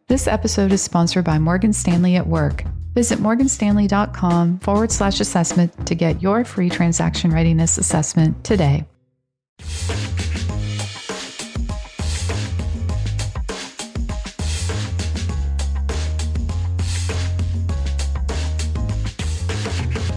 This episode is sponsored by Morgan Stanley at Work. Visit morganstanley.com/assessment to get your free transaction readiness assessment today.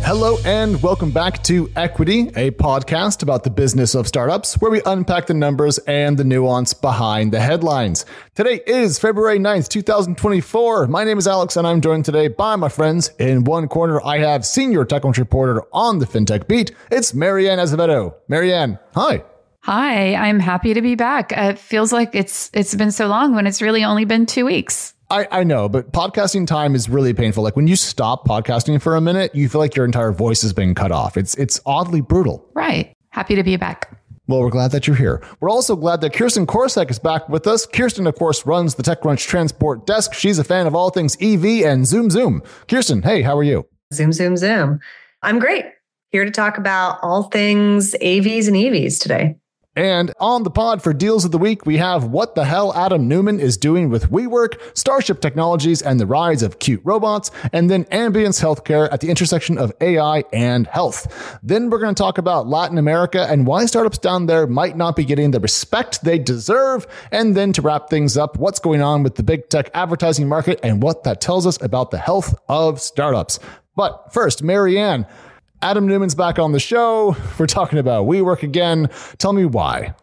Hello and welcome back to Equity, a podcast about the business of startups where we unpack the numbers and the nuance behind the headlines. Today is February 9th, 2024. My name is Alex and I'm joined today by my friends. In one corner, I have senior TechCrunch reporter on the FinTech beat. It's Marianne Azevedo. Marianne, hi. Hi, I'm happy to be back. It feels like it's been so long when it's really only been 2 weeks. I know, but podcasting time is really painful. Like when you stop podcasting for a minute, you feel like your entire voice has been cut off. It's oddly brutal. Right. Happy to be back. Well, we're glad that you're here. We're also glad that Kirsten Korosec is back with us. Kirsten, of course, runs the TechCrunch Transport Desk. She's a fan of all things EV and Zoom Zoom. Kirsten, hey, how are you? Zoom, zoom, zoom. I'm great. Here to talk about all things AVs and EVs today. And on the pod for Deals of the Week, we have what the hell Adam Neumann is doing with WeWork, Starship Technologies and the rise of cute robots, and then Ambience Healthcare at the intersection of AI and health. Then we're going to talk about Latin America and why startups down there might not be getting the respect they deserve. And then to wrap things up, what's going on with the big tech advertising market and what that tells us about the health of startups. But first, Marianne, Adam Neumann's back on the show. We're talking about WeWork again. Tell me why.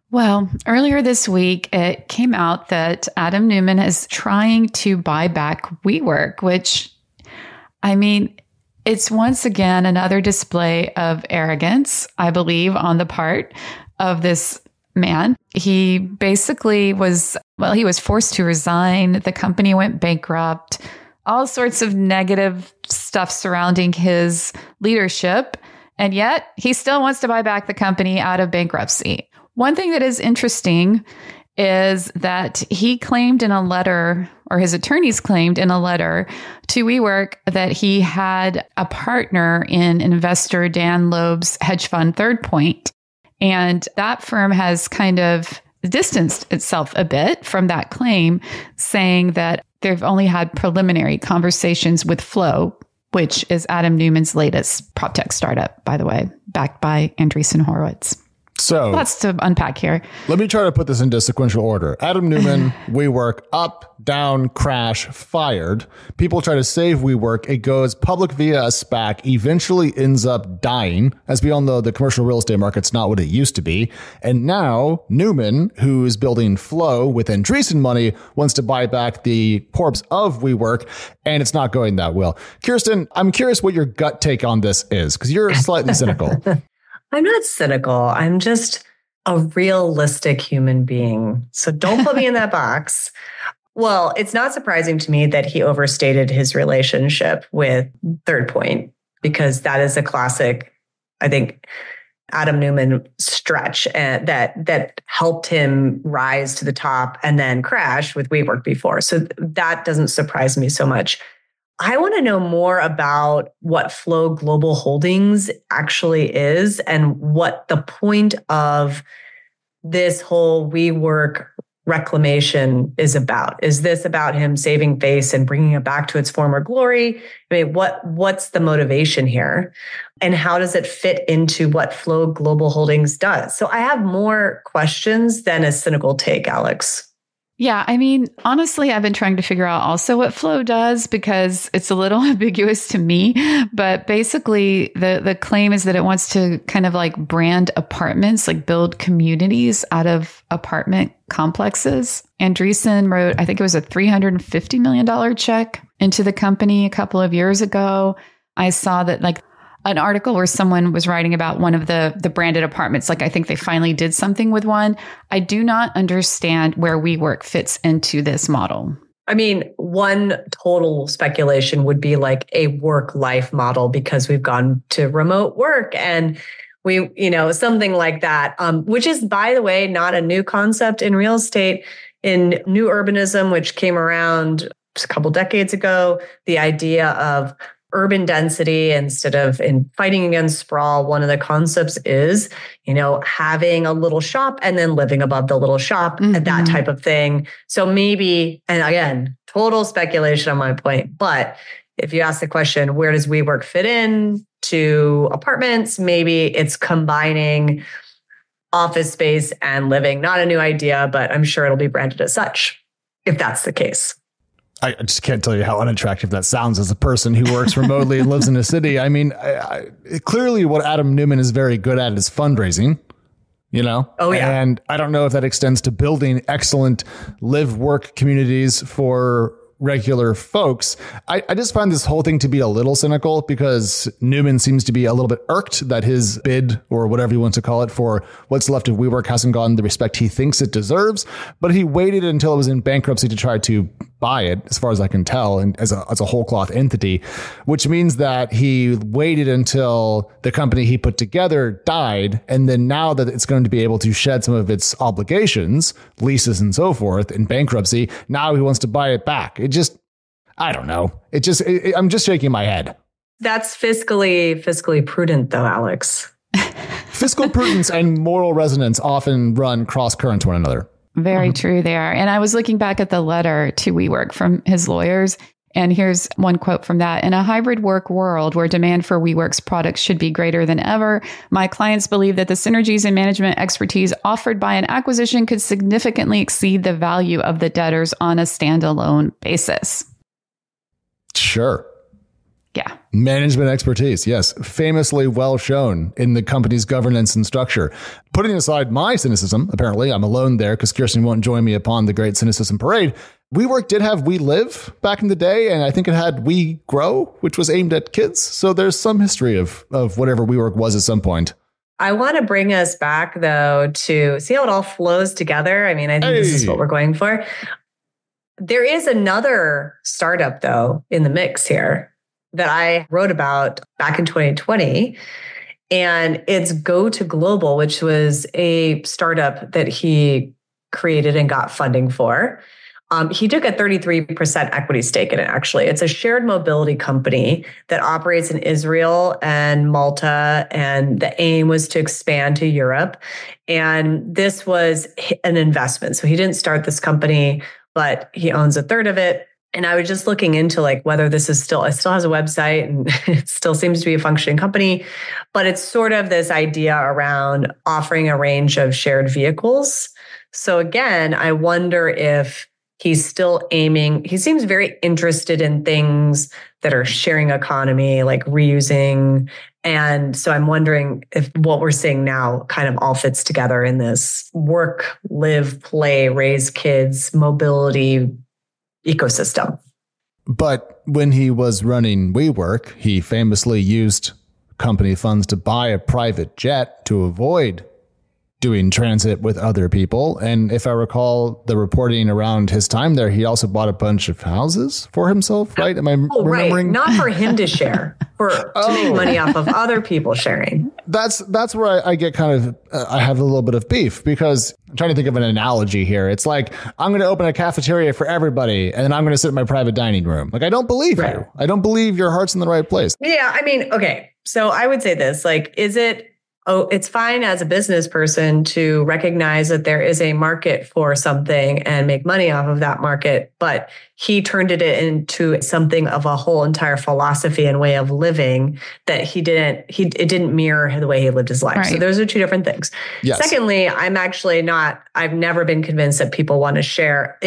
Well, earlier this week, it came out that Adam Neumann is trying to buy back WeWork, which, I mean, it's once again another display of arrogance, I believe, on the part of this man. He basically he was forced to resign. The company went bankrupt. All sorts of negative stuff surrounding his leadership. And yet he still wants to buy back the company out of bankruptcy. One thing that is interesting is that he claimed in a letter, or his attorneys claimed in a letter to WeWork, that he had a partner in investor Dan Loeb's hedge fund Third Point. And that firm has kind of distanced itself a bit from that claim, saying that they've only had preliminary conversations with Flow, which is Adam Neumann's latest prop tech startup, by the way, backed by Andreessen Horowitz. So lots to unpack here. Let me try to put this into sequential order. Adam Neumann, WeWork, up, down, crash, fired. People try to save WeWork. It goes public via a SPAC, eventually ends up dying. As we all know, the commercial real estate market's not what it used to be. And now Neumann, who is building Flow with Andreessen money, wants to buy back the corpse of WeWork, and it's not going that well. Kirsten, I'm curious what your gut take on this is, because you're slightly cynical. I'm not cynical. I'm just a realistic human being. So don't put me in that box. Well, it's not surprising to me that he overstated his relationship with Third Point, because that is a classic, I think, Adam Neumann stretch that helped him rise to the top and then crash with WeWork before. So that doesn't surprise me so much. I want to know more about what Flow Global Holdings actually is and what the point of this whole WeWork reclamation is about. Is this about him saving face and bringing it back to its former glory? I mean, what's the motivation here? And how does it fit into what Flow Global Holdings does? So I have more questions than a cynical take, Alex. Yeah, I mean, honestly, I've been trying to figure out also what Flow does, because it's a little ambiguous to me. But basically, the claim is that it wants to kind of like brand apartments, like build communities out of apartment complexes. Andreessen wrote, I think it was a $350 million check into the company a couple of years ago. I saw that like an article where someone was writing about one of the branded apartments. Like, I think they finally did something with one. I do not understand where WeWork fits into this model. I mean, one total speculation would be like a work-life model, because we've gone to remote work and we, something like that, which is, by the way, not a new concept in real estate. In new urbanism, which came around a couple decades ago, the idea of urban density instead of in fighting against sprawl. One of the concepts is, having a little shop and then living above the little shop and that type of thing. So maybe, and again, total speculation on my point, but if you ask the question, where does WeWork fit in to apartments? Maybe it's combining office space and living. Not a new idea, but I'm sure it'll be branded as such, if that's the case. I just can't tell you how unattractive that sounds as a person who works remotely and lives in a city. I mean, clearly what Adam Neumann is very good at is fundraising, Oh, yeah. And I don't know if that extends to building excellent live-work communities for regular folks. I just find this whole thing to be a little cynical because Neumann seems to be a little bit irked that his bid, or whatever you want to call it, for what's left of WeWork hasn't gotten the respect he thinks it deserves. But he waited until it was in bankruptcy to try to buy it, as far as I can tell, and as a whole cloth entity, which means that he waited until the company he put together died. And then now that it's going to be able to shed some of its obligations, leases and so forth, in bankruptcy, now he wants to buy it back. I don't know. I'm just shaking my head. That's fiscally prudent though, Alex. Fiscal prudence and moral resonance often run cross current to one another. Very true there. And I was looking back at the letter to WeWork from his lawyers. And here's one quote from that. In a hybrid work world where demand for WeWork's products should be greater than ever, my clients believe that the synergies and management expertise offered by an acquisition could significantly exceed the value of the debtors on a standalone basis. Sure. Yeah. Management expertise, yes. Famously well shown in the company's governance and structure. Putting aside my cynicism, apparently I'm alone there because Kirsten won't join me upon the great cynicism parade. WeWork did have We Live back in the day, and I think it had We Grow, which was aimed at kids. So there's some history of whatever WeWork was at some point. I want to bring us back, though, to see how it all flows together. I mean, I think this is what we're going for. There is another startup, though, in the mix here that I wrote about back in 2020. And it's Go to Global, which was a startup that he created and got funding for. He took a 33% equity stake in it, actually. It's a shared mobility company that operates in Israel and Malta, and the aim was to expand to Europe. And this was an investment. So he didn't start this company, but he owns a third of it. And I was just looking into whether this is it still has a website and it still seems to be a functioning company, but it's sort of this idea around offering a range of shared vehicles. So again, I wonder if he's still aiming. He seems very interested in things that are sharing economy, like reusing. And so I'm wondering if what we're seeing now kind of all fits together in this work, live, play, raise kids, mobility ecosystem. But when he was running WeWork, he famously used company funds to buy a private jet to avoid doing transit with other people. And if I recall the reporting around his time there, he also bought a bunch of houses for himself, right? Am I remembering? Right. Not for him to share, to make money off of other people sharing. That's where I get kind of, I have a little bit of beef because I'm trying to think of an analogy here. It's like, I'm going to open a cafeteria for everybody and then I'm going to sit in my private dining room. I don't believe you. I don't believe your heart's in the right place. Yeah. I mean, okay. So I would say this, it's fine as a business person to recognize that there is a market for something and make money off of that market. But he turned it into something of a whole entire philosophy and way of living that it didn't mirror the way he lived his life. Right. So those are two different things. Yes. Secondly, I've never been convinced that people want to share,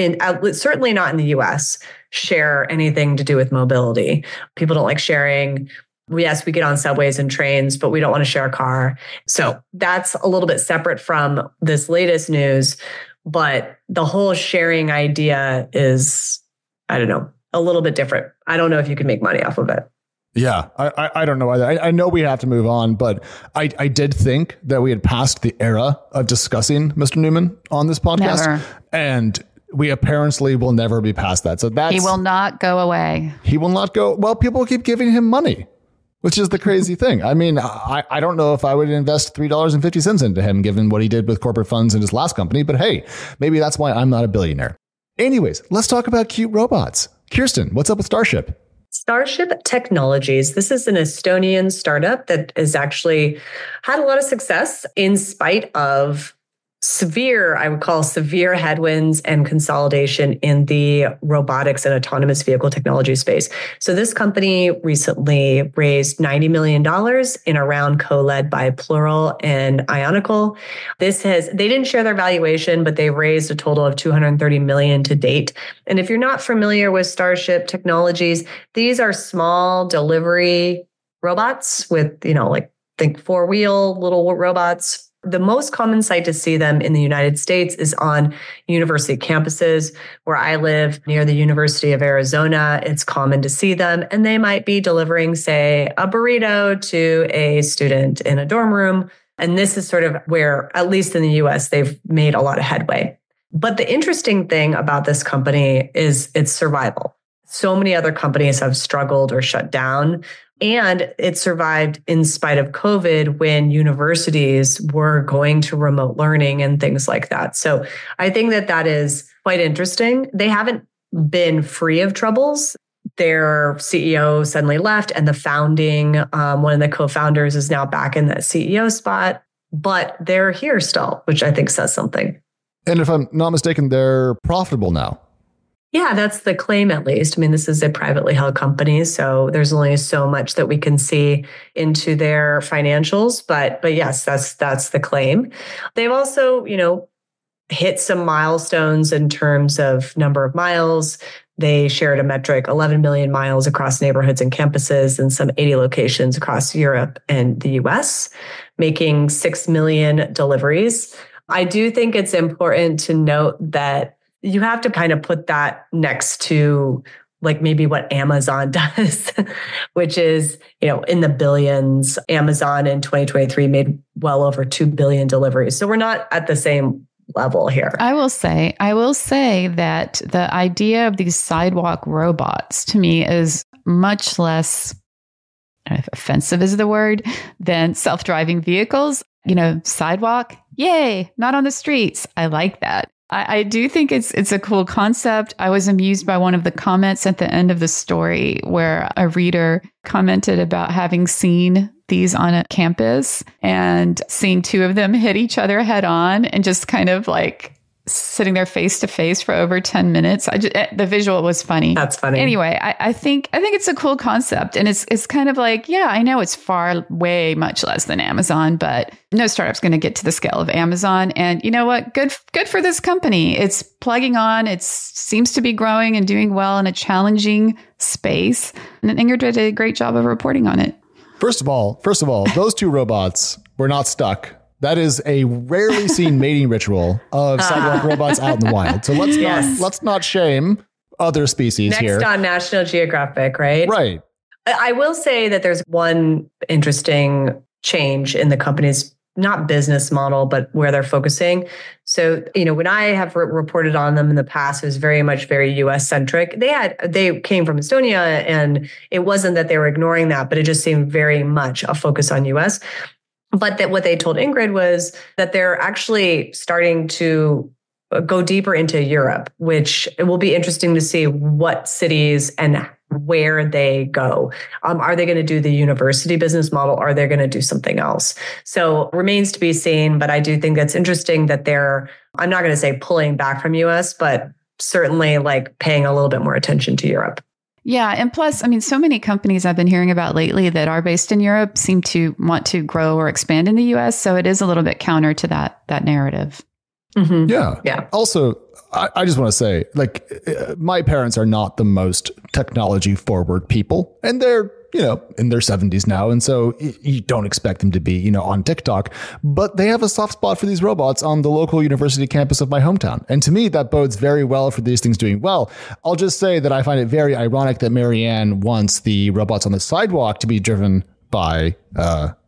certainly not in the US, share anything to do with mobility. People don't like sharing. Yes, we get on subways and trains, but we don't want to share a car. So that's a little bit separate from this latest news. But the whole sharing idea is, I don't know, a little bit different. I don't know if you can make money off of it. Yeah, I don't know either. I know we have to move on, but I did think that we had passed the era of discussing Mr. Neumann on this podcast. Never. And we apparently will never be past that. So he will not go away. He will not go. Well, people keep giving him money, which is the crazy thing. I mean, I don't know if I would invest $3.50 into him, given what he did with corporate funds in his last company. But hey, maybe that's why I'm not a billionaire. Anyways, let's talk about cute robots. Kirsten, what's up with Starship? Starship Technologies. This is an Estonian startup that has actually had a lot of success in spite of I would call severe headwinds and consolidation in the robotics and autonomous vehicle technology space. So this company recently raised $90 million in a round co-led by Plural and Ionical. They didn't share their valuation, but they raised a total of $230 million to date. And if you're not familiar with Starship Technologies, these are small delivery robots with, think 4-wheel little robots. The most common site to see them in the United States is on university campuses. Where I live near the University of Arizona, it's common to see them, and they might be delivering, say, a burrito to a student in a dorm room. And this is sort of where, at least in the US, they've made a lot of headway. But the interesting thing about this company is its survival. So many other companies have struggled or shut down. And it survived in spite of COVID when universities were going to remote learning and things like that. So I think that is quite interesting. They haven't been free of troubles. Their CEO suddenly left, and one of the co-founders is now back in that CEO spot, but they're here still, which I think says something. And if I'm not mistaken, they're profitable now. Yeah, that's the claim, at least. I mean, this is a privately held company, so there's only so much that we can see into their financials. But yes, that's the claim. They've also, hit some milestones in terms of number of miles. They shared a metric, 11 million miles across neighborhoods and campuses in some 80 locations across Europe and the US, making 6 million deliveries. I do think it's important to note that you have to kind of put that next to like maybe what Amazon does, which is, in the billions. Amazon in 2023 made well over 2 billion deliveries. So we're not at the same level here. I will say that the idea of these sidewalk robots to me is much less, I don't know if offensive is the word, than self-driving vehicles. Sidewalk, yay, not on the streets. I like that. I do think it's a cool concept. I was amused by one of the comments at the end of the story where a reader commented about having seen these on a campus and seeing 2 of them hit each other head on and just kind of like sitting there face to face for over 10 minutes. The visual was funny. That's funny. Anyway, I think it's a cool concept, and it's kind of like, yeah, I know it's way much less than Amazon, but no startup's going to get to the scale of Amazon. And you know what? Good for this company. It's plugging on. It seems to be growing and doing well in a challenging space. And Ingrid did a great job of reporting on it. First of all, those 2 robots were not stuck. That is a rarely seen mating ritual of sidewalk robots out in the wild. So let's not shame other species here. Next on National Geographic, right? Right. I will say that there's one interesting change in the company's not business model, but where they're focusing. So, when I have reported on them in the past, it was very US centric. They came from Estonia, and it wasn't that they were ignoring that, but it just seemed very much a focus on US. But that what they told Ingrid was that they're actually starting to go deeper into Europe, which it will be interesting to see what cities and where they go. Are they going to do the university business model? Or are they going to do something else? So remains to be seen. But I do think that's interesting that I'm not going to say pulling back from US, but certainly like paying a little bit more attention to Europe. Yeah. And plus, so many companies I've been hearing about lately that are based in Europe seem to want to grow or expand in the US. So it is a little bit counter to that narrative. Mm-hmm. Yeah. Also, I just want to say, my parents are not the most technology forward people, and they're, in their 70s now. And so you don't expect them to be, on TikTok, but they have a soft spot for these robots on the local university campus of my hometown. And to me, that bodes very well for these things doing well. I'll just say that I find it very ironic that Marianne wants the robots on the sidewalk to be driven by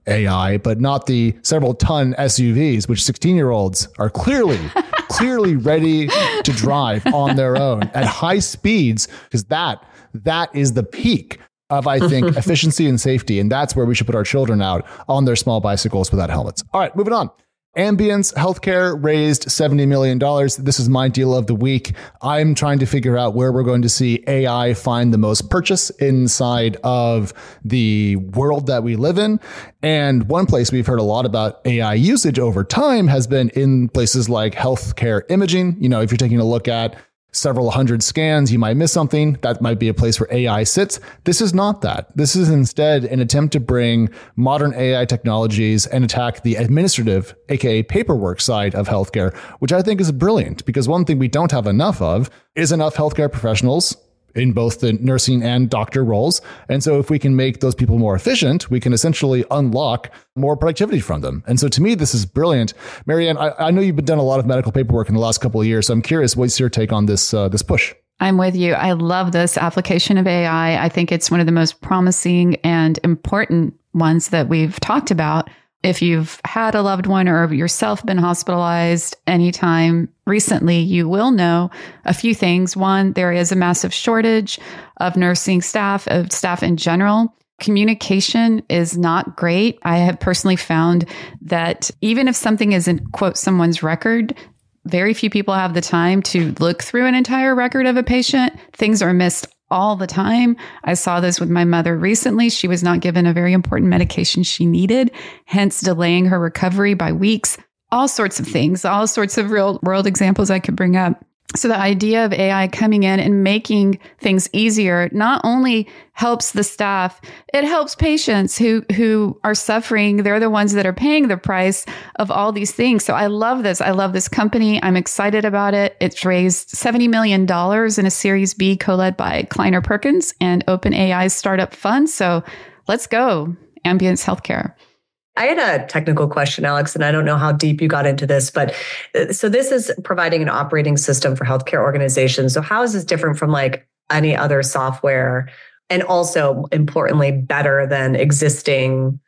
AI, but not the several ton SUVs, which 16-year-olds are clearly ready to drive on their own at high speeds, because that is the peak of, I think, efficiency and safety. And that's where we should put our children out on their small bicycles without helmets. All right, moving on. Ambience Healthcare raised $70 million. This is my deal of the week. I'm trying to figure out where we're going to see AI find the most purchase inside of the world that we live in. And one place we've heard a lot about AI usage over time has been in places like healthcare imaging. You know, if you're taking a look at several hundred scans, you might miss something. That might be a place where AI sits. This is not that. This is instead an attempt to bring modern AI technologies and attack the administrative, aka paperwork side of healthcare, which I think is brilliant, because one thing we don't have enough of is enough healthcare professionals in both the nursing and doctor roles. And so if we can make those people more efficient, we can essentially unlock more productivity from them. And so to me, this is brilliant. Marianne, I know you've been done a lot of medical paperwork in the last couple of years. So I'm curious, what's your take on this push? I'm with you. I love this application of AI. I think it's one of the most promising and important ones that we've talked about. If you've had a loved one or yourself been hospitalized anytime recently, you will know a few things. One, there is a massive shortage of nursing staff, of staff in general. Communication is not great. I have personally found that even if something is in, quote, someone's record, very few people have the time to look through an entire record of a patient. Things are missed all the time. I saw this with my mother recently. She was not given a very important medication she needed, hence delaying her recovery by weeks. All sorts of things, all sorts of real world examples I could bring up. So the idea of AI coming in and making things easier not only helps the staff, it helps patients who are suffering. They're the ones that are paying the price of all these things. So I love this. I love this company. I'm excited about it. It's raised $70 million in a Series B co-led by Kleiner Perkins and OpenAI's startup fund. So let's go, Ambience Healthcare. I had a technical question, Alex, and I don't know how deep you got into this, but so this is providing an operating system for healthcare organizations. So how is this different from like any other software, and also importantly, better than existing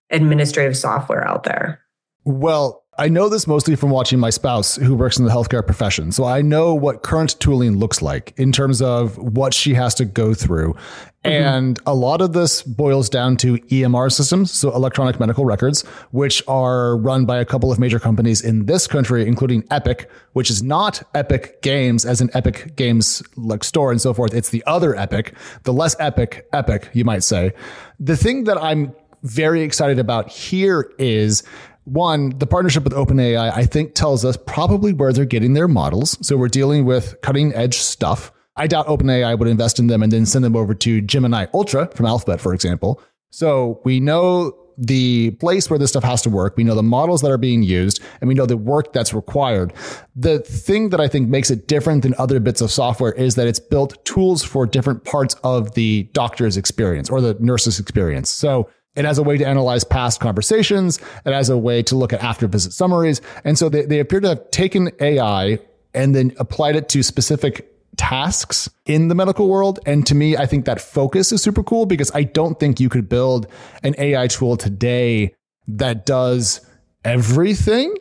administrative software out there? Well, I know this mostly from watching my spouse who works in the healthcare profession. So I know what current tooling looks like in terms of what she has to go through. And a lot of this boils down to EMR systems, so electronic medical records, which are run by a couple of major companies in this country, including Epic, which is not Epic Games as an Epic Games like store and so forth. It's the other Epic, the less Epic, you might say. The thing that I'm very excited about here is, one, the partnership with OpenAI, I think, tells us probably where they're getting their models. So we're dealing with cutting edge stuff. I doubt OpenAI would invest in them and then send them over to Gemini Ultra from Alphabet, for example. So we know the place where this stuff has to work. We know the models that are being used, and we know the work that's required. The thing that I think makes it different than other bits of software is that it's built tools for different parts of the doctor's experience or the nurse's experience. So it has a way to analyze past conversations. It has a way to look at after visit summaries. And so they appear to have taken AI and then applied it to specific tasks in the medical world. And to me, I think that focus is super cool, because I don't think you could build an AI tool today that does everything.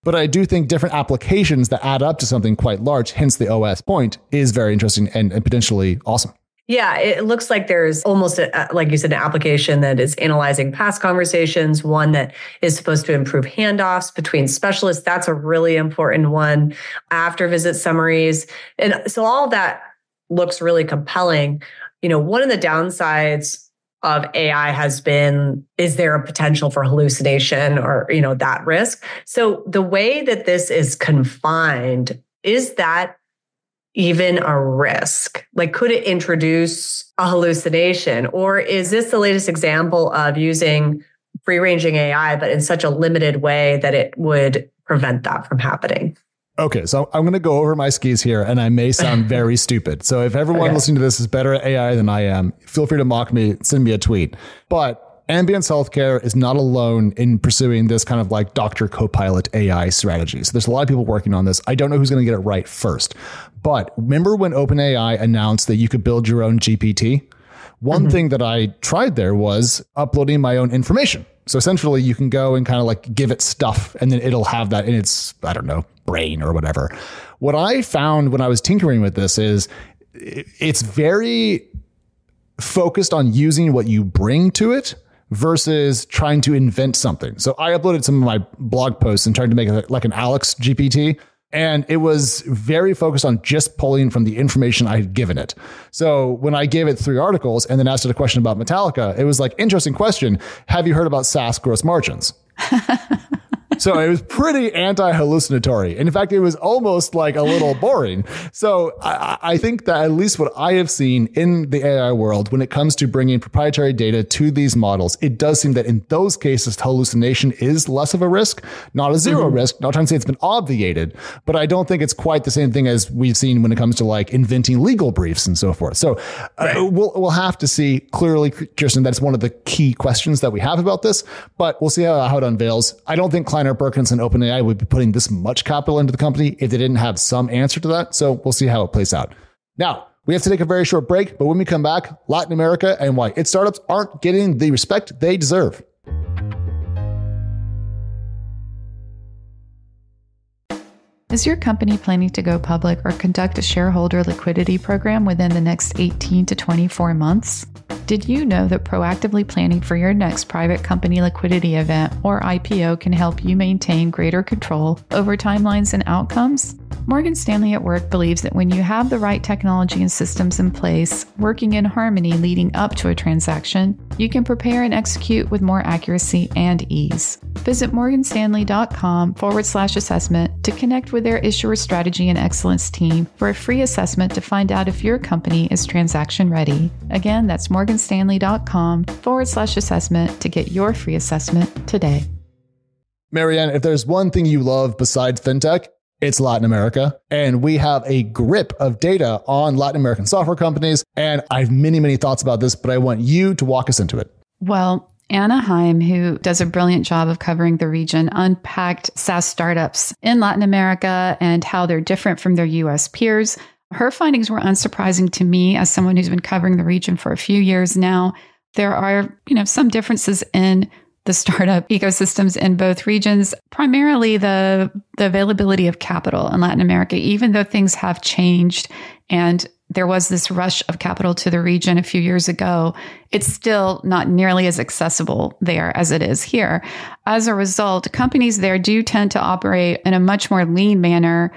But I do think different applications that add up to something quite large, hence the OS point, is very interesting and potentially awesome. Yeah, it looks like there's almost, like you said, an application that is analyzing past conversations, one that is supposed to improve handoffs between specialists. That's a really important one. After visit summaries. And so all of that looks really compelling. You know, one of the downsides of AI has been, is there a potential for hallucination or, you know, that risk? So the way that this is confined, is that even a risk? Like, could it introduce a hallucination? Or is this the latest example of using free-ranging AI, but in such a limited way that it would prevent that from happening? Okay, so I'm going to go over my skis here, and I may sound very stupid. So if everyone listening to this is better at AI than I am, feel free to mock me, send me a tweet. But Ambience Healthcare is not alone in pursuing this kind of like Dr. Copilot AI strategy. So there's a lot of people working on this. I don't know who's going to get it right first. But remember when OpenAI announced that you could build your own GPT? One thing that I tried there was uploading my own information. So essentially you can go and kind of like give it stuff, and then it'll have that in its, I don't know, brain or whatever. What I found when I was tinkering with this is it's very focused on using what you bring to it versus trying to invent something. So I uploaded some of my blog posts and tried to make it like an Alex GPT. And it was very focused on just pulling from the information I had given it. So when I gave it 3 articles and then asked it a question about Metallica, it was like, interesting question. Have you heard about SaaS gross margins? So it was pretty anti-hallucinatory. And in fact, it was almost like a little boring. So I think that at least what I have seen in the AI world, when it comes to bringing proprietary data to these models, it does seem that in those cases, hallucination is less of a risk, not a zero risk. Not trying to say it's been obviated, but I don't think it's quite the same thing as we've seen when it comes to like inventing legal briefs and so forth. So we'll have to see. Clearly, Kirsten, that's one of the key questions that we have about this, but we'll see how it unveils. I don't think Kleiner Perkins and OpenAI would be putting this much capital into the company if they didn't have some answer to that. So we'll see how it plays out. Now, we have to take a very short break, but when we come back, Latin America and why its startups aren't getting the respect they deserve. Is your company planning to go public or conduct a shareholder liquidity program within the next 18 to 24 months? Did you know that proactively planning for your next private company liquidity event or IPO can help you maintain greater control over timelines and outcomes? Morgan Stanley at Work believes that when you have the right technology and systems in place, working in harmony leading up to a transaction, you can prepare and execute with more accuracy and ease. Visit morganstanley.com/assessment to connect with their issuer strategy and excellence team for a free assessment to find out if your company is transaction ready. Again, that's morganstanley.com/assessment to get your free assessment today. Marianne, if there's one thing you love besides fintech, it's Latin America. And we have a grip of data on Latin American software companies. And I have many, many thoughts about this, but I want you to walk us into it. Well, Anna Heim, who does a brilliant job of covering the region, unpacked SaaS startups in Latin America and how they're different from their US peers. Her findings were unsurprising to me as someone who's been covering the region for a few years now. There are, some differences in the startup ecosystems in both regions, primarily the availability of capital in Latin America, even though things have changed and there was this rush of capital to the region a few years ago, it's still not nearly as accessible there as it is here. As a result, companies there do tend to operate in a much more lean manner,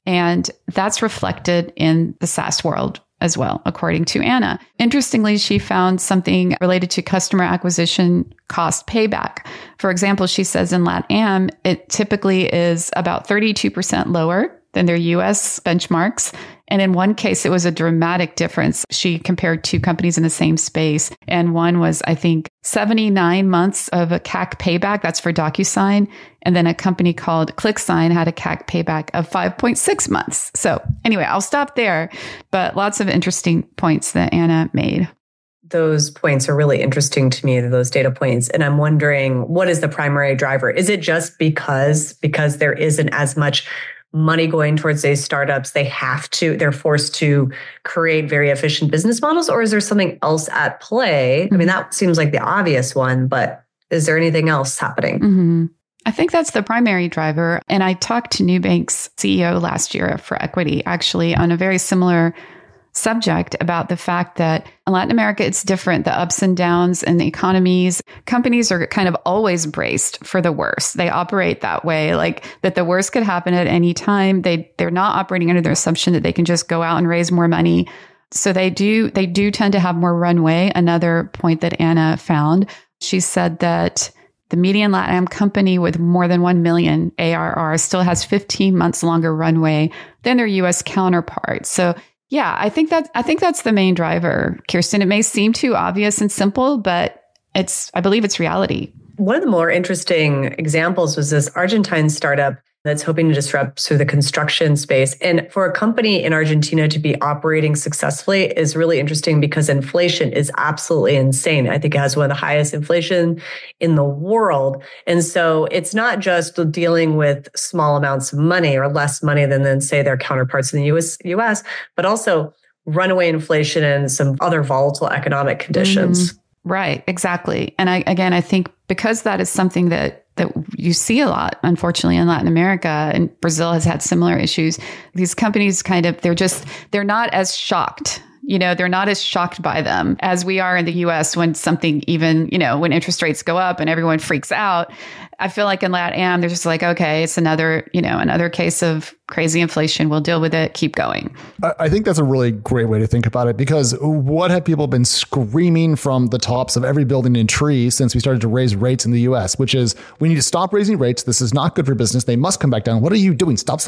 and that's reflected in the SaaS world as well, according to Anna. Interestingly, she found something related to customer acquisition cost payback. For example, she says in LATAM, it typically is about 32% lower than their US benchmarks. And in one case, it was a dramatic difference. She compared 2 companies in the same space. And one was, I think, 79 months of a CAC payback. That's for DocuSign. And then a company called ClickSign had a CAC payback of 5.6 months. So anyway, I'll stop there. But lots of interesting points that Anna made. Those points are really interesting to me, those data points. And I'm wondering, what is the primary driver? Is it just because there isn't as much money going towards these startups, they're forced to create very efficient business models? Or is there something else at play? I mean, that seems like the obvious one, but is there anything else happening? Mm-hmm. I think that's the primary driver. And I talked to Nubank's CEO last year for Equity, actually, on a very similar subject about the fact that in Latin America, it's different. The ups and downs in the economies, companies are kind of always braced for the worst. They operate that way, like that the worst could happen at any time. They're not operating under the assumption that they can just go out and raise more money. So they do tend to have more runway. Another point that Anna found, she said that the median LATAM company with more than 1 million ARR still has 15 months longer runway than their US counterparts. So yeah, I think that's the main driver, Kirsten. It may seem too obvious and simple, but I believe it's reality. One of the more interesting examples was this Argentine startup that's hoping to disrupt through the construction space. And for a company in Argentina to be operating successfully is really interesting because inflation is absolutely insane. I think it has one of the highest inflation in the world. And so it's not just dealing with small amounts of money or less money than say their counterparts in the US, but also runaway inflation and some other volatile economic conditions. Right, exactly. And I think because that is something that you see a lot, unfortunately, in Latin America, and Brazil has had similar issues. These companies they're not as shocked They're not as shocked by them as we are in the US when something even, when interest rates go up and everyone freaks out. I feel like in LatAm, they're just like, okay, it's another case of crazy inflation. We'll deal with it. Keep going. I think that's a really great way to think about it, because what have people been screaming from the tops of every building and tree since we started to raise rates in the US, which is we need to stop raising rates. This is not good for business. They must come back down. What are you doing? Stop.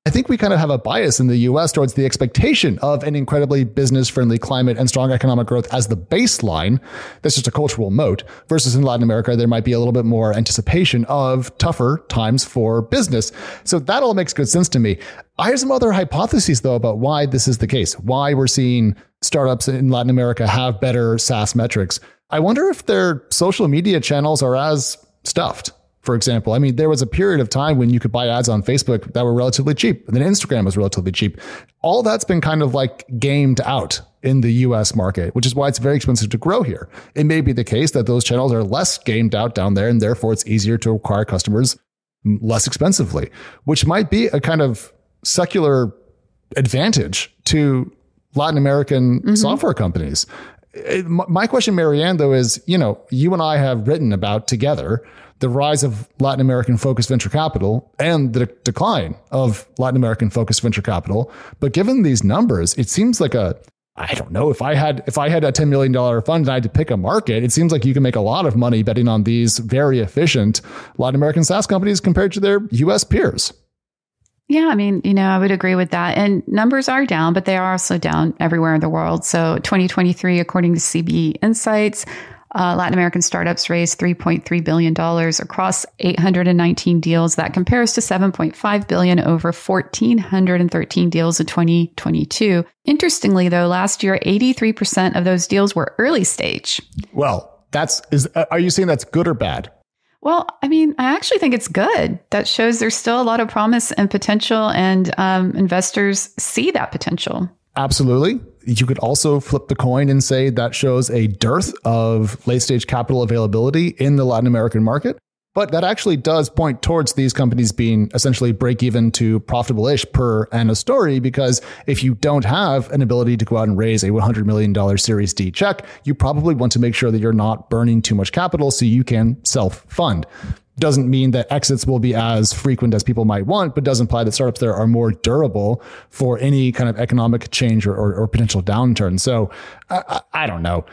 I think we kind of have a bias in the US towards the expectation of an incredibly business-friendly climate and strong economic growth as the baseline. That's just a cultural moat. Versus in Latin America, there might be a little bit more anticipation of tougher times for business. So that all makes good sense to me. I have some other hypotheses, though, about why this is the case, why we're seeing startups in Latin America have better SaaS metrics. I wonder if their social media channels are as stuffed. For example, I mean, there was a period of time when you could buy ads on Facebook that were relatively cheap, and then Instagram was relatively cheap. All that's been kind of like gamed out in the US market, which is why it's very expensive to grow here. It may be the case that those channels are less gamed out down there, and therefore it's easier to acquire customers less expensively, which might be a kind of secular advantage to Latin American software companies. My question, Marianne, though, is, you and I have written about together the rise of Latin American focused venture capital and the decline of Latin American focused venture capital. But given these numbers, it seems like I don't know, if I had a $10 million fund and I had to pick a market, it seems like you can make a lot of money betting on these very efficient Latin American SaaS companies compared to their US peers. Yeah, I mean, I would agree with that. And numbers are down, but they are also down everywhere in the world. So 2023, according to CB Insights, Latin American startups raised $3.3 billion across 819 deals. That compares to $7.5 billion over 1,413 deals in 2022. Interestingly, though, last year, 83% of those deals were early stage. Well, are you saying that's good or bad? Well, I mean, I actually think it's good. That shows there's still a lot of promise and potential, and investors see that potential. Absolutely. You could also flip the coin and say that shows a dearth of late-stage capital availability in the Latin American market. But that actually does point towards these companies being essentially break-even to profitable-ish per anno story, because if you don't have an ability to go out and raise a $100 million Series D check, you probably want to make sure that you're not burning too much capital so you can self-fund. Doesn't mean that exits will be as frequent as people might want, but does imply that startups there are more durable for any kind of economic change or potential downturn. So I don't know.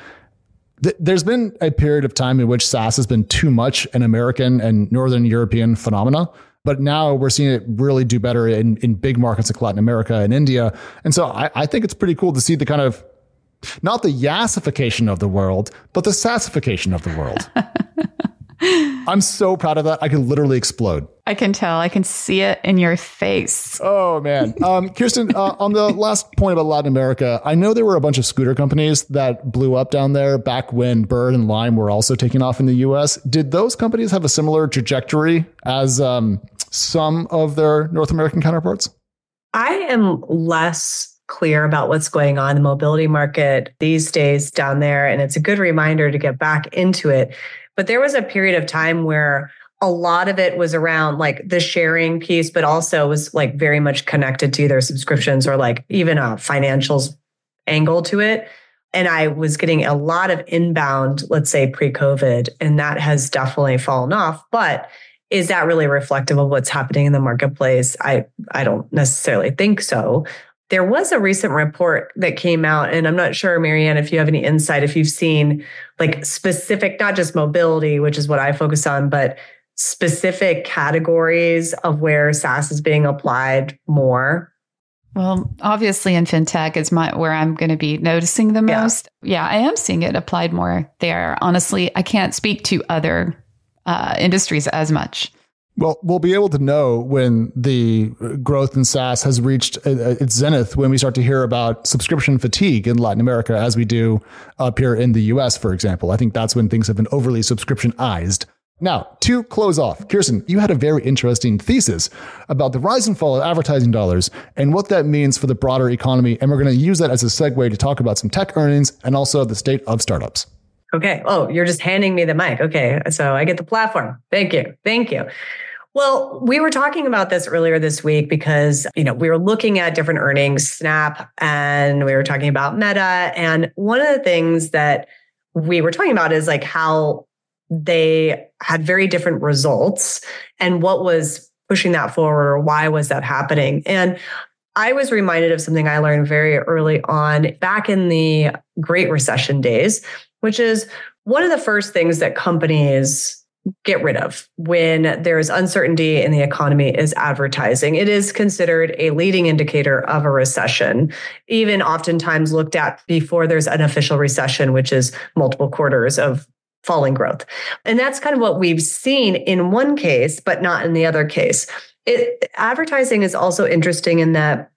There's been a period of time in which SaaS has been too much an American and Northern European phenomena, but now we're seeing it really do better in big markets like Latin America and India. And so I think it's pretty cool to see the kind of, not the yassification of the world, but the SaaSification of the world. I'm so proud of that. I can literally explode. I can tell. I can see it in your face. Oh, man. Kirsten, on the last point about Latin America, I know there were a bunch of scooter companies that blew up down there back when Bird and Lime were also taking off in the US. Did those companies have a similar trajectory as some of their North American counterparts? I am less clear about what's going on in the mobility market these days down there, and it's a good reminder to get back into it. But there was a period of time where a lot of it was around like the sharing piece, but also was like very much connected to their subscriptions or like even a financials angle to it. And I was getting a lot of inbound, let's say pre-COVID, and that has definitely fallen off. But is that really reflective of what's happening in the marketplace? I don't necessarily think so. There was a recent report that came out, and I'm not sure, Marianne, if you have any insight, if you've seen like specific, not just mobility, which is what I focus on, but specific categories of where SaaS is being applied more. Well, obviously in fintech is where I'm going to be noticing the most. Yeah, I am seeing it applied more there. Honestly, I can't speak to other industries as much. Well, we'll be able to know when the growth in SaaS has reached its zenith when we start to hear about subscription fatigue in Latin America, as we do up here in the US, for example. I think that's when things have been overly subscriptionized. Now, to close off, Kirsten, you had a very interesting thesis about the rise and fall of advertising dollars and what that means for the broader economy. And we're going to use that as a segue to talk about some tech earnings and also the state of startups. Okay. Oh, you're just handing me the mic. Okay. So I get the platform. Thank you. Well, we were talking about this earlier this week because, we were looking at different earnings, Snap, and we were talking about Meta. And one of the things that we were talking about is like how they had very different results and what was pushing that forward or why was that happening. And I was reminded of something I learned very early on back in the Great Recession days, which is one of the first things that companies get rid of when there's uncertainty in the economy is advertising. It is considered a leading indicator of a recession, even oftentimes looked at before there's an official recession, which is multiple quarters of falling growth. And that's kind of what we've seen in one case, but not in the other case. Advertising is also interesting in that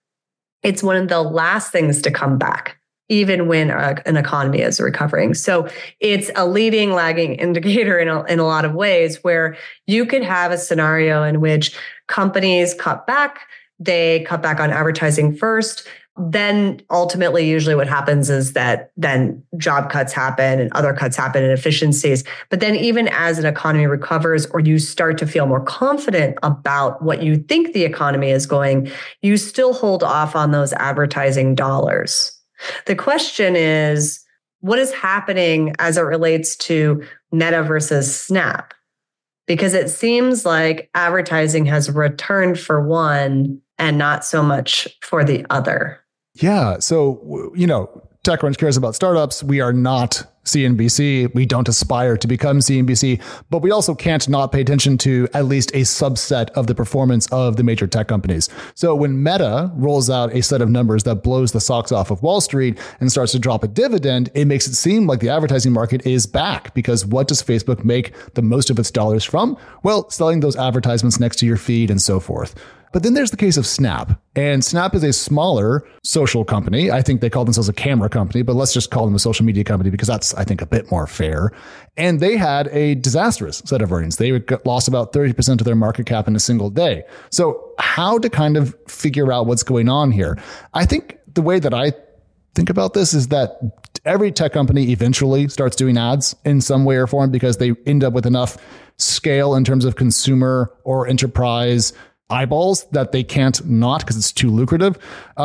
it's one of the last things to come back, even when an economy is recovering. So it's a leading, lagging indicator in a lot of ways where you could have a scenario in which companies cut back, they cut back on advertising first. Then ultimately, usually what happens is that then job cuts happen and other cuts happen and efficiencies. But then even as an economy recovers or you start to feel more confident about what you think the economy is going, you still hold off on those advertising dollars. The question is, what is happening as it relates to Meta versus Snap? Because it seems like advertising has returned for one and not so much for the other. Yeah. So, TechCrunch cares about startups. We are not CNBC. We don't aspire to become CNBC, but we also can't not pay attention to at least a subset of the performance of the major tech companies. So when Meta rolls out a set of numbers that blows the socks off of Wall Street and starts to drop a dividend, it makes it seem like the advertising market is back, because what does Facebook make the most of its dollars from? Well, selling those advertisements next to your feed and so forth. But then there's the case of Snap. And Snap is a smaller social company. I think they call themselves a camera company, but let's just call them a social media company because that's, I think, a bit more fair. And they had a disastrous set of earnings. They lost about 30% of their market cap in a single day. So how to kind of figure out what's going on here? I think the way that I think about this is that every tech company eventually starts doing ads in some way or form because they end up with enough scale in terms of consumer or enterprise eyeballs that they can't not, because it's too lucrative.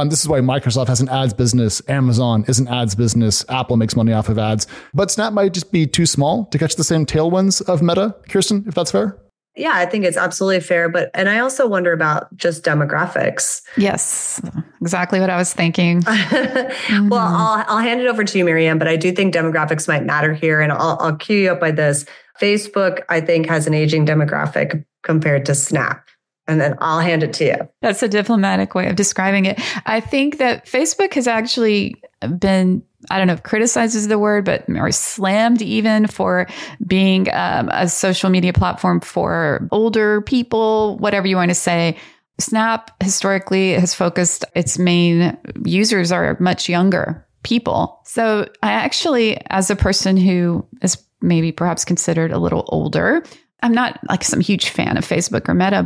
This is why Microsoft has an ads business. Amazon is an ads business. Apple makes money off of ads. But Snap might just be too small to catch the same tailwinds of Meta. Kirsten, if that's fair? Yeah, I think it's absolutely fair. And I also wonder about just demographics. Yes, exactly what I was thinking. Mm-hmm. Well, I'll hand it over to you, Miriam, but I do think demographics might matter here. And I'll cue you up by this. Facebook, I think, has an aging demographic compared to Snap. And then I'll hand it to you. That's a diplomatic way of describing it. I think that Facebook has actually been, I don't know if criticized is the word, but or slammed even for being a social media platform for older people, whatever you want to say. Snap historically has focused, its main users are much younger people. So I actually, as a person who is maybe perhaps considered a little older, I'm not like some huge fan of Facebook or Meta,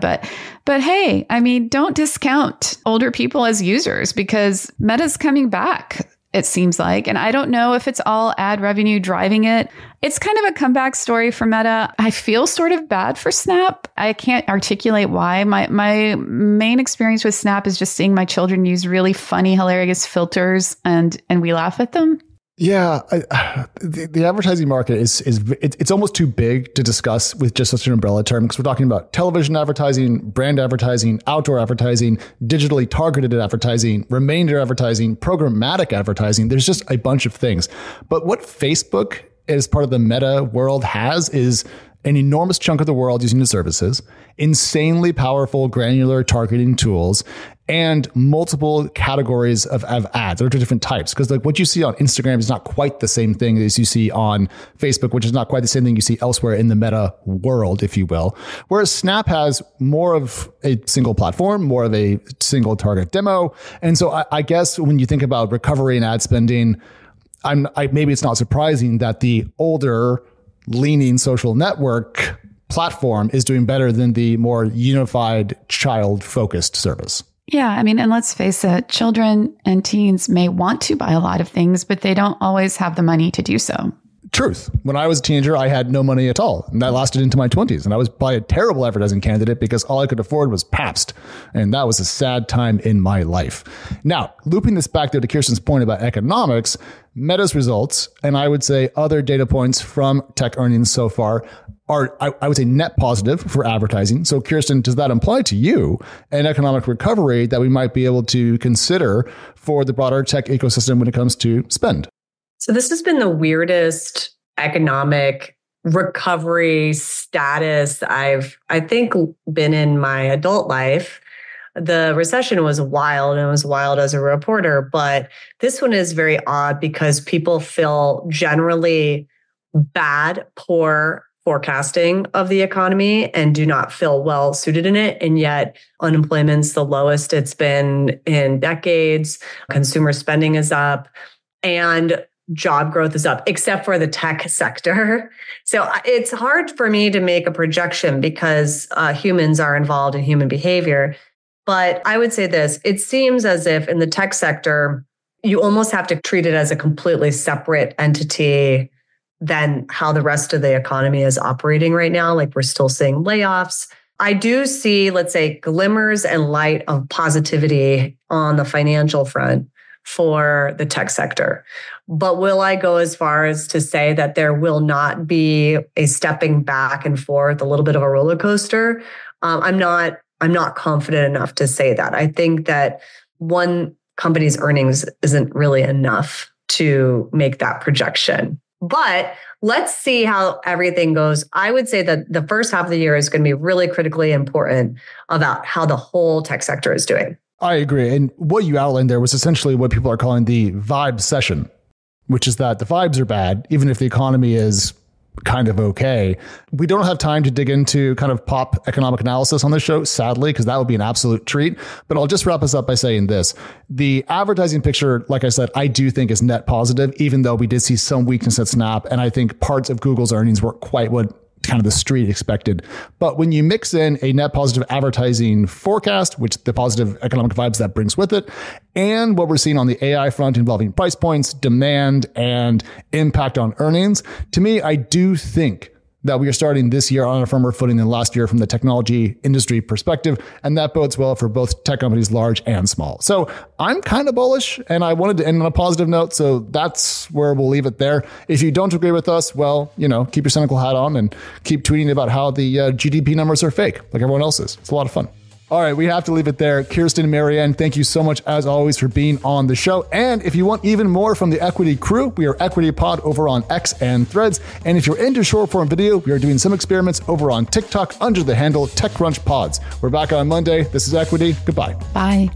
but hey, I mean, don't discount older people as users because Meta's coming back, it seems like. And I don't know if it's all ad revenue driving it. It's kind of a comeback story for Meta. I feel sort of bad for Snap. I can't articulate why. My main experience with Snap is just seeing my children use really funny, hilarious filters and we laugh at them. Yeah, the advertising market it's almost too big to discuss with just such an umbrella term, because we're talking about television advertising, brand advertising, outdoor advertising, digitally targeted advertising, remainder advertising, programmatic advertising. There's just a bunch of things. But what Facebook as part of the Meta world has is an enormous chunk of the world using the services, insanely powerful granular targeting tools, and multiple categories of ads. There are different types, because like what you see on Instagram is not quite the same thing as you see on Facebook, which is not quite the same thing you see elsewhere in the Meta world, if you will. Whereas Snap has more of a single platform, more of a single target demo. And so I guess when you think about recovery and ad spending, maybe it's not surprising that the older leaning social network platform is doing better than the more unified child-focused service. Yeah, I mean, and let's face it, children and teens may want to buy a lot of things, but they don't always have the money to do so. truth. When I was a teenager, I had no money at all. And that lasted into my 20s. And I was probably a terrible advertising candidate because all I could afford was Pabst. And that was a sad time in my life. Now, looping this back though to Kirsten's point about economics, Meta's results, and I would say other data points from tech earnings so far are, I would say, net positive for advertising. So Kirsten, does that imply to you an economic recovery that we might be able to consider for the broader tech ecosystem when it comes to spend? So this has been the weirdest economic recovery status I think been in my adult life. The recession was wild, and it was wild as a reporter, but this one is very odd because people feel generally poor forecasting of the economy and do not feel well suited in it. And yet unemployment's the lowest it's been in decades. Consumer spending is up and job growth is up, except for the tech sector. So it's hard for me to make a projection because humans are involved in human behavior. But I would say this, it seems as if in the tech sector, you almost have to treat it as a completely separate entity than how the rest of the economy is operating right now. Like we're still seeing layoffs. I do see, let's say, glimmers and light of positivity on the financial front for the tech sector. But will I go as far as to say that there will not be a stepping back and forth, a little bit of a roller coaster? I'm not confident enough to say that. I think that one company's earnings isn't really enough to make that projection. But let's see how everything goes. I would say that the first half of the year is going to be really critically important about how the whole tech sector is doing. I agree. And what you outlined there was essentially what people are calling the vibe session, which is that the vibes are bad, even if the economy is kind of okay. We don't have time to dig into kind of pop economic analysis on this show, sadly, because that would be an absolute treat. But I'll just wrap us up by saying this. The advertising picture, like I said, I do think is net positive, even though we did see some weakness at Snap. And I think parts of Google's earnings weren't quite what kind of the street expected. But when you mix in a net positive advertising forecast, which the positive economic vibes that brings with it, and what we're seeing on the AI front involving price points, demand, and impact on earnings, to me, I do think that we are starting this year on a firmer footing than last year from the technology industry perspective. And that bodes well for both tech companies, large and small. So I'm kind of bullish, and I wanted to end on a positive note. So that's where we'll leave it there. If you don't agree with us, well, keep your cynical hat on and keep tweeting about how the GDP numbers are fake, like everyone else is. It's a lot of fun. All right, we have to leave it there. Kirsten and Marianne, thank you so much, as always, for being on the show. And if you want even more from the Equity crew, we are Equity Pod over on X and Threads. And if you're into short form video, we are doing some experiments over on TikTok under the handle TechCrunch Pods. We're back on Monday. This is Equity. Goodbye. Bye.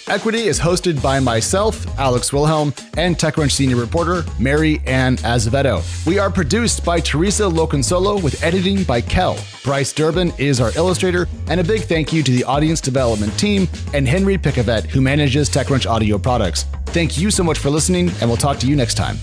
Equity is hosted by myself, Alex Wilhelm, and TechCrunch senior reporter, Mary Ann Azevedo. We are produced by Teresa Loconsolo with editing by Kel. Bryce Durbin is our illustrator, and a big thank you to the audience development team and Henry Picavet, who manages TechCrunch audio products. Thank you so much for listening, and we'll talk to you next time.